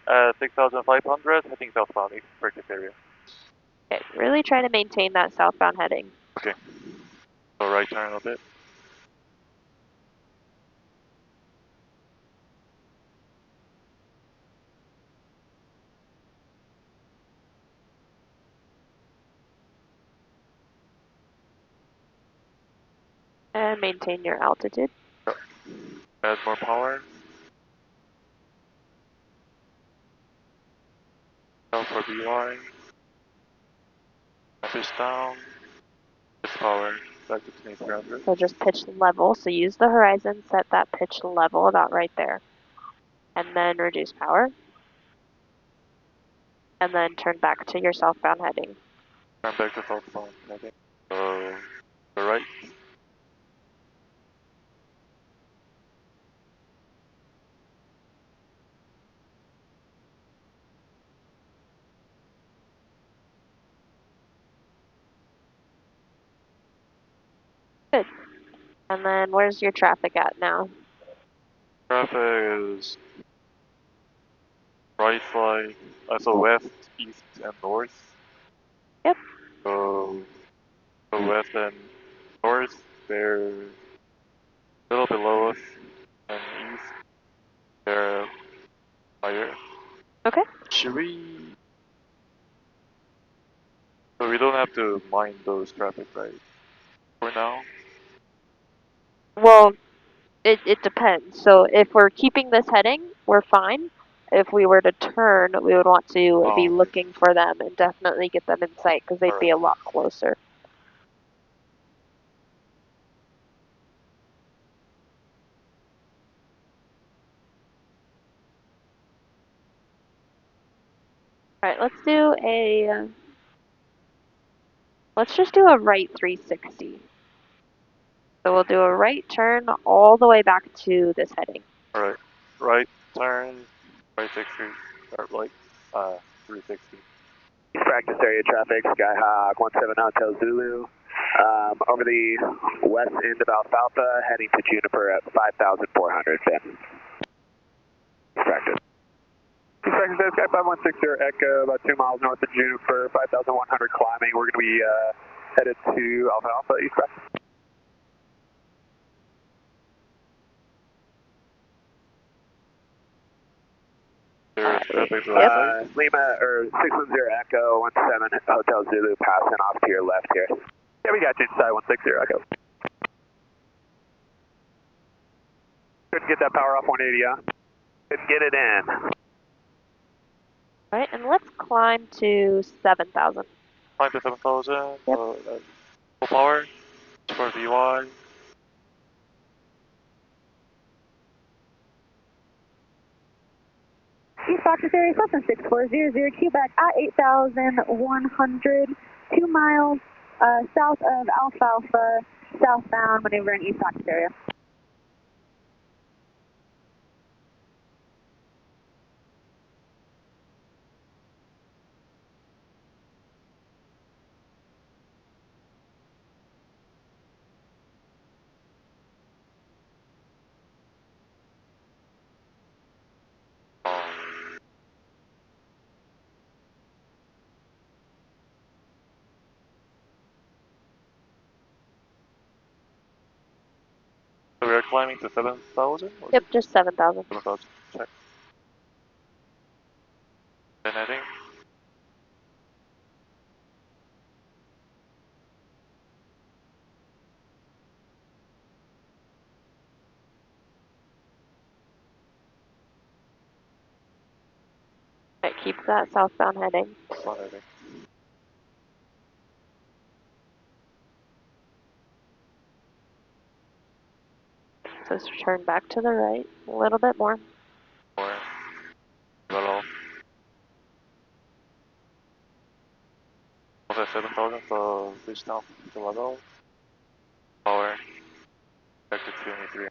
At 6,500, heading southbound, east purchase area. Okay, really try to maintain that southbound heading. Okay. So right turn a bit. And maintain your altitude. Add more power. Down for BY. Fish down. This power. Back to 2300. So just pitch level. So use the horizon, set that pitch level about right there. And then reduce power. And then turn back to your southbound heading. Turn back to southbound heading. So, the right. Good. And then where's your traffic at now? Traffic is right side. So west, east, and north. Yep. So, west and north, they're a little below us. And east, they're higher. Okay. Should we? So we don't have to mind those traffic, right? For now. Well, it depends. So if we're keeping this heading, we're fine. If we were to turn, we would want to be looking for them and definitely get them in sight because they'd be a lot closer. All right, let's just do a right 360. So we'll do a right turn all the way back to this heading. Alright. Right turn, right 60, start light, 360. Practice area traffic, Skyhawk 17 Hotel Zulu. Over the west end of Alfalfa, heading to Juniper at 5,400 Finn. Practice. Practice area Sky 5160 Echo, about 2 miles north of Juniper, 5,100 climbing. We're going to be headed to Alfalfa, east practice. There's traffic to the right. Lima, or 610 Echo, 17 Hotel Zulu, passing off to your left here. Yeah, we got you inside 160 Echo. Couldn't get that power off 180, huh? Couldn't get it in. All right, and let's climb to 7,000. Climb to 7,000, Yep. so that's full power, for VY. East Foxtrot area, Cessna 6400, Quebec at 8,100, 2 miles south of Alfalfa, southbound, maneuvering East Foxtrot area. So we are climbing to 7,000? Yep, just 7,000. 7,000, check. Then heading. All right, keep that southbound heading. Southbound heading. So turn back to the right a little bit more. Or, little. Okay, 7,000, so reach down to level. Power, back to 23.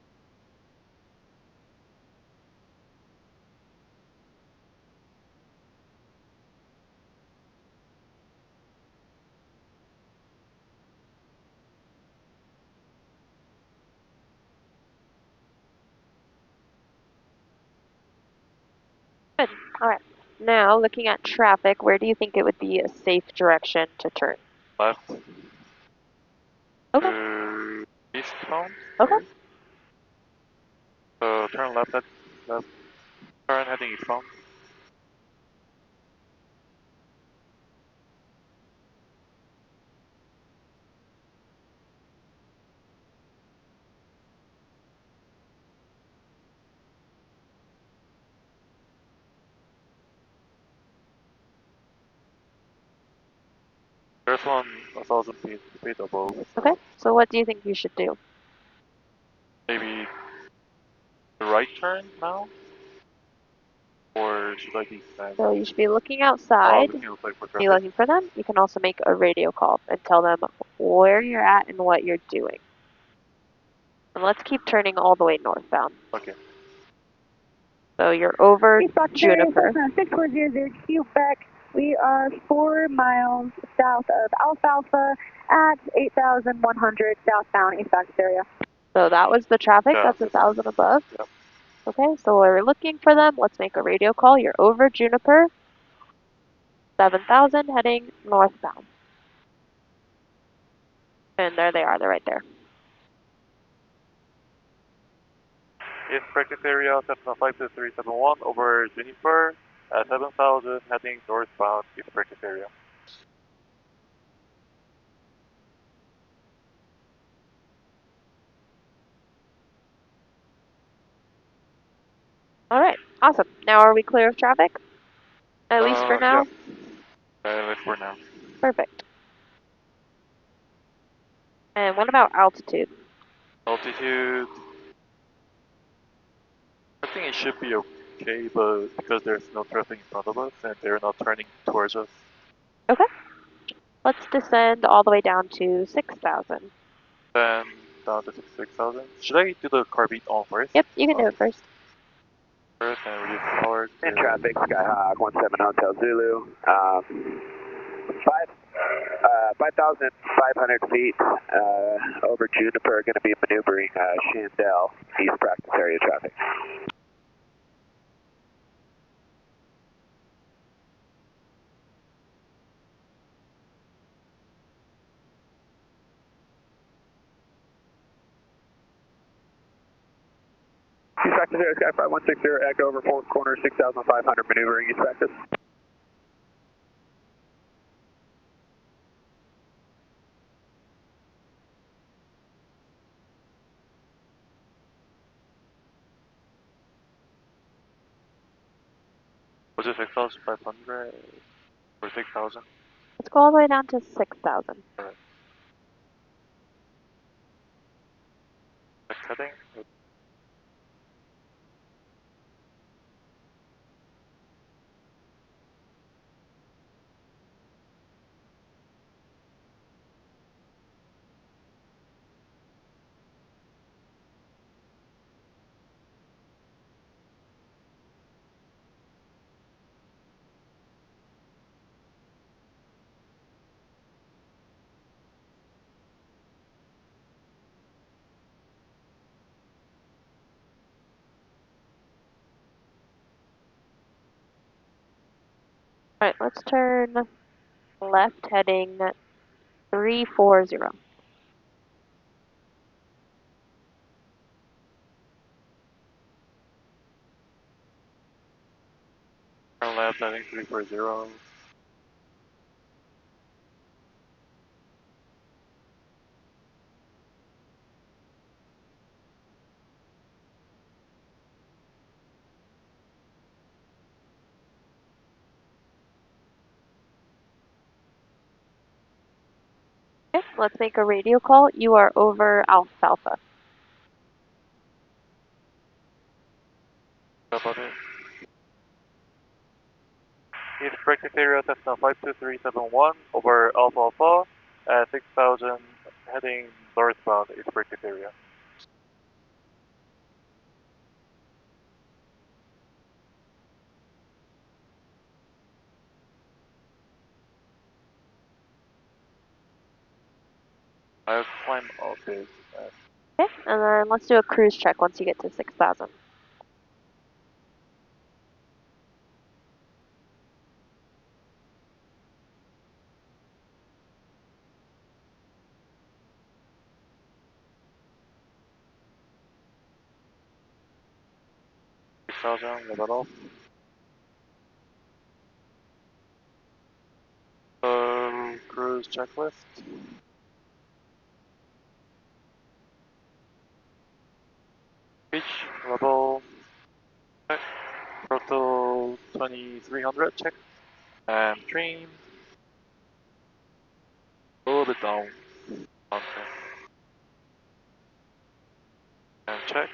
Good. Good. All right. Now, looking at traffic, where do you think it would be a safe direction to turn? Left. Okay. To eastbound. Okay. So turn left at left. Turn heading eastbound. There's one 1,000 feet above. So Okay. So what do you think you should do? maybe the right turn now? Or should I descend? So you should be looking Oh, outside, looking outside for be traffic. looking for them. You can also make a radio call and tell them where you're at and what you're doing. And let's keep turning all the way northbound. Okay. So you're over East Fox area, Juniper. Cessna 6400 Quebec. We are 4 miles south of Alfalfa at 8,100 southbound East Fox area. So that was the traffic. Yeah, That's 1,000 above. Yep. Okay, so we're looking for them. Let's make a radio call. You're over Juniper, 7,000, heading northbound. And there they are. They're right there. East practice area, Cessna 52371 over Juniper, 7,000 heading northbound East practice area. All right, awesome. Now are we clear of traffic? At least for now? Yeah. At least for now. Perfect. And what about altitude? Altitude, I think it should be okay, but because there's no traffic in front of us and they're not turning towards us, Okay. Let's descend all the way down to 6,000. then down to 6,000. Should I do the car beat on first? Yep, you can do it first. First and reduce power to... In traffic, Skyhawk 17 Hotel Zulu. 5,500 feet over Juniper, going to be maneuvering Shandell, east practice area traffic. East practice area, Sky 5160, echo over fourth corner, 6,500 maneuvering east practice. Was it 6,500 or 6,000? Let's go all the way down to 6,000. Alright. Next heading? All right, let's turn left, heading 340. Turn left, heading 340. Okay, let's make a radio call. You are over Alfalfa. About it. East practice area, Cessna 52371 over Alpha, 6,000 heading northbound East practice area. I've climbed up this. Okay, and then let's do a cruise check once you get to 6,000. 5000, level off. Cruise checklist. Beach, level, check. Throttle 2300, check. And trim, a little bit down. Okay. And check.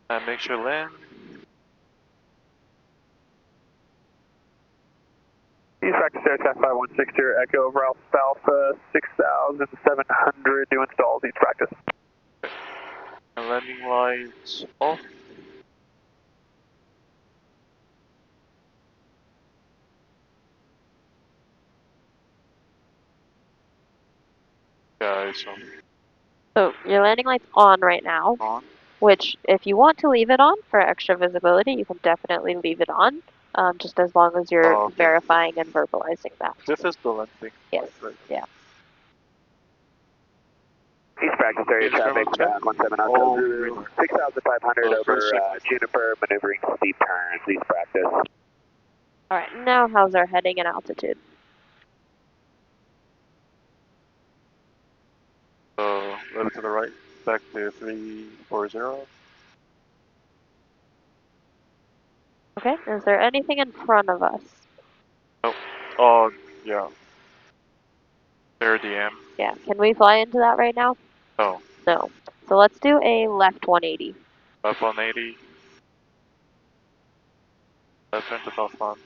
And make sure land. East practice aircraft 5160 Echo over Alpha 6700 new installs, East practice. And landing lights off. Yeah, it's So your landing light's on right now, on. which if you want to leave it on for extra visibility, you can definitely leave it on, just as long as you're Okay. verifying and verbalizing that. This is the landing Yes. light, right? Yeah. East practice area East traffic, German, 17 Hotel all Zulu, green. 6500 over First checklist. Juniper, maneuvering steep turns, East practice. All right. Now how's our heading and altitude? So, a little to the right, back to 340. Okay. Is there anything in front of us? Oh, yeah. There, DM. Yeah. Can we fly into that right now? Oh, No. So let's do a left 180. left 180. Left into southbound.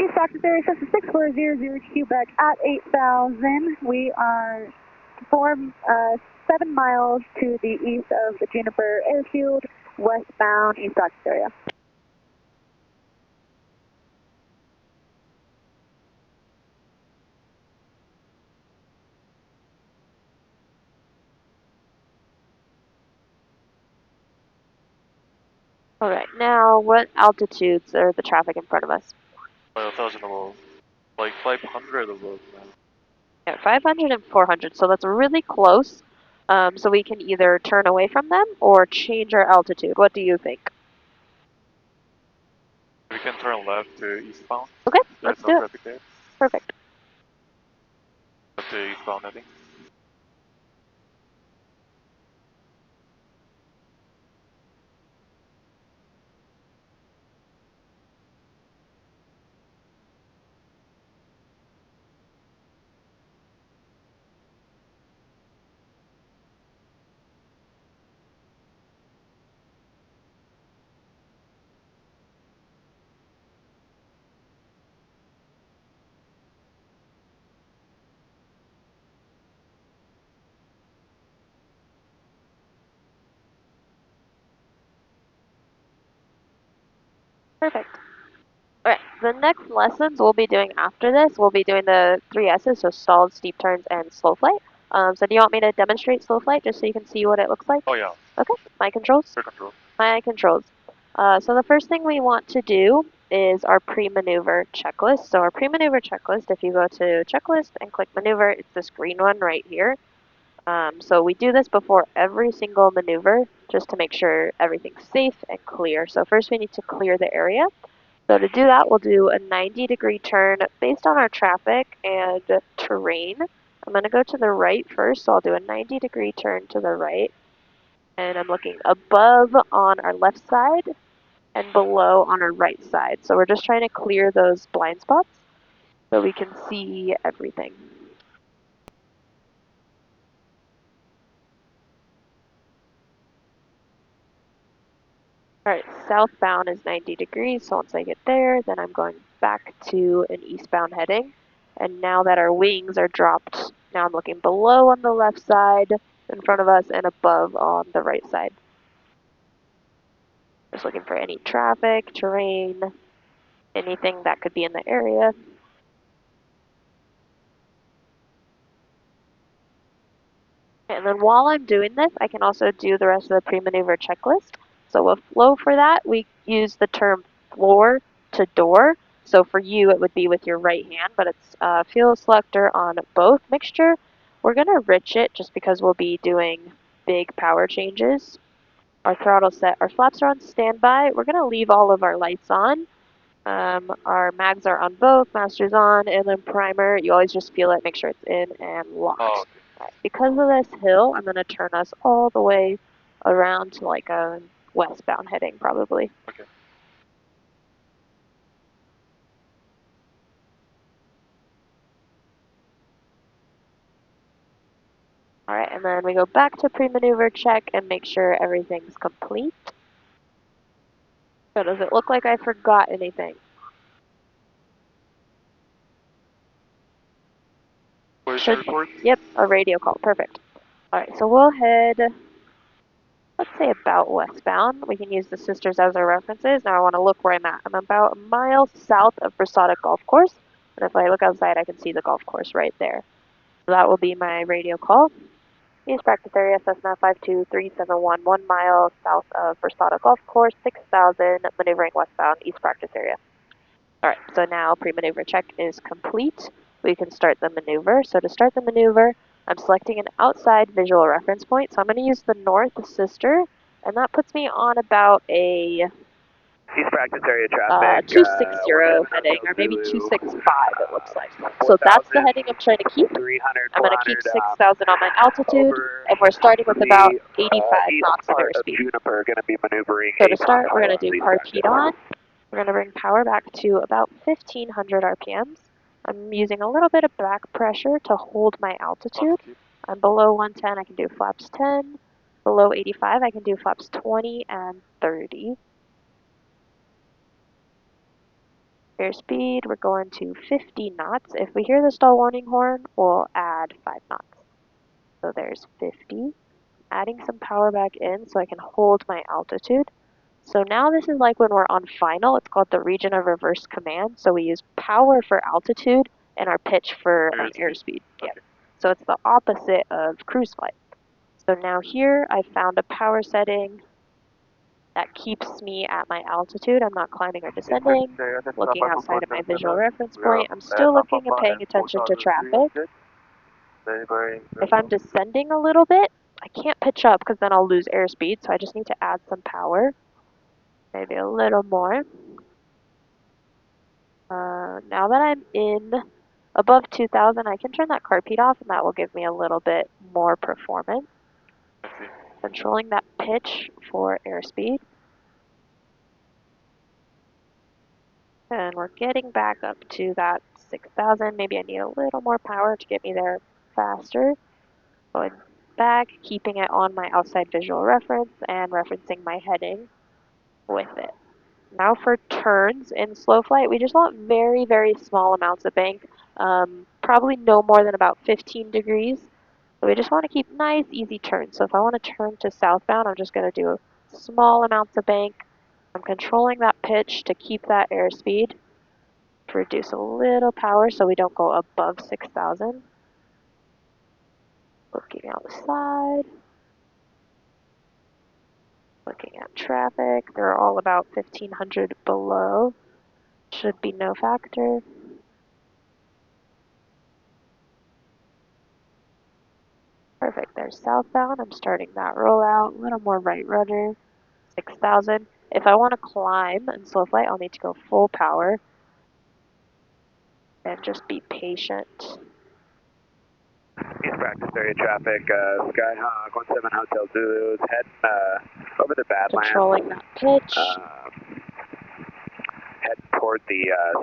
East practice area system 6400 Quebec at 8,000. We are 7 miles to the east of the Juniper Airfield, westbound East practice area. All right. Now, what altitudes are the traffic in front of us? 1,000 above. Like 500 above now. Yeah, 500 and 400. So that's really close. So we can either turn away from them or change our altitude. What do you think? We can turn left to eastbound. Okay, There's let's no do it. traffic there. Perfect. Left to eastbound, I think. Perfect. All right. The next lessons we'll be doing after this, we'll be doing the 3 S's, so stalled, steep turns, and slow flight. So do you want me to demonstrate slow flight just so you can see what it looks like? Oh, yeah. Okay. My controls. Air control. My controls. So the first thing we want to do is our pre-maneuver checklist. So our pre-maneuver checklist, if you go to checklist and click maneuver, it's this green one right here. So we do this before every single maneuver just to make sure everything's safe and clear. So first we need to clear the area. So to do that, we'll do a 90-degree turn based on our traffic and terrain. I'm going to go to the right first, so I'll do a 90-degree turn to the right. And I'm looking above on our left side and below on our right side. So we're just trying to clear those blind spots so we can see everything. All right, southbound is 90 degrees, so once I get there, then I'm going back to an eastbound heading. And now that our wings are dropped Now I'm looking below on the left side in front of us and above on the right side. Just looking for any traffic, terrain, anything that could be in the area. And then while I'm doing this, I can also do the rest of the pre-maneuver checklist. So with flow for that, we use the term floor to door. So for you, it would be with your right hand, but it's fuel selector on both mixture. We're going to rich it just because we'll be doing big power changes. Our throttle's set. Our flaps are on standby. We're going to leave all of our lights on. Our mags are on both, master's on, and then primer, you always just feel it, make sure it's in and locked. Oh, okay. Right. Because of this hill, I'm going to turn us all the way around to like a westbound heading probably. Okay. Alright, and then we go back to pre-maneuver check and make sure everything's complete. So does it look like I forgot anything? Where's the report? Yep, a radio call. Perfect. Alright, so we'll head, let's say about westbound. We can use the sisters as our references. Now I want to look where I'm at. I'm about a mile south of Brasada Golf Course. And if I look outside, I can see the golf course right there. So that will be my radio call. East practice area, Cessna 52371, 1 mile south of Brasada Golf Course, 6000, maneuvering westbound, East practice area. Alright, so now pre-maneuver check is complete. We can start the maneuver. So to start the maneuver, I'm selecting an outside visual reference point. So I'm going to use the north sister, and that puts me on about a East practice area traffic. 260 heading, or maybe 265 it looks like. So that's the heading I'm trying to keep. 300, I'm going to keep 6,000 on my altitude, and we're starting with about 85 knots of airspeed. Juniper going to be maneuvering. So to start, we're going to do carb heat on. We're going to bring power back to about 1500 RPMs. I'm using a little bit of back pressure to hold my altitude. I'm below 110, I can do flaps 10. Below 85, I can do flaps 20 and 30. Airspeed, we're going to 50 knots. If we hear the stall warning horn, we'll add 5 knots. So there's 50. Adding some power back in so I can hold my altitude. So now this is like when we're on final, it's called the region of reverse command. So we use power for altitude and our pitch for airspeed. Okay. Yeah. So it's the opposite of cruise flight. So now here I found a power setting that keeps me at my altitude. I'm not climbing or descending, looking outside of my visual reference point. I'm still looking and paying attention to traffic. If I'm descending a little bit, I can't pitch up because then I'll lose airspeed, so I just need to add some power. Maybe a little more. Now that I'm in above 2,000, I can turn that carb heat off, and that will give me a little bit more performance. Controlling that pitch for airspeed. And we're getting back up to that 6,000. Maybe I need a little more power to get me there faster. Going back, keeping it on my outside visual reference, and referencing my heading with it. Now for turns in slow flight, we just want very, very small amounts of bank, probably no more than about 15 degrees. So we just want to keep nice, easy turns. So if I want to turn to southbound, I'm just going to do small amounts of bank. I'm controlling that pitch to keep that airspeed, to reduce a little power so we don't go above 6,000. Looking out the side. Looking at traffic, they're all about 1,500 below. Should be no factor. Perfect, there's southbound. I'm starting that rollout. A little more right rudder. 6,000. If I want to climb in slow flight, I'll need to go full power. And just be patient. East practice area traffic, Skyhawk 17 Hotel Zulu is heading over the Badlands. Controlling that pitch. Head toward the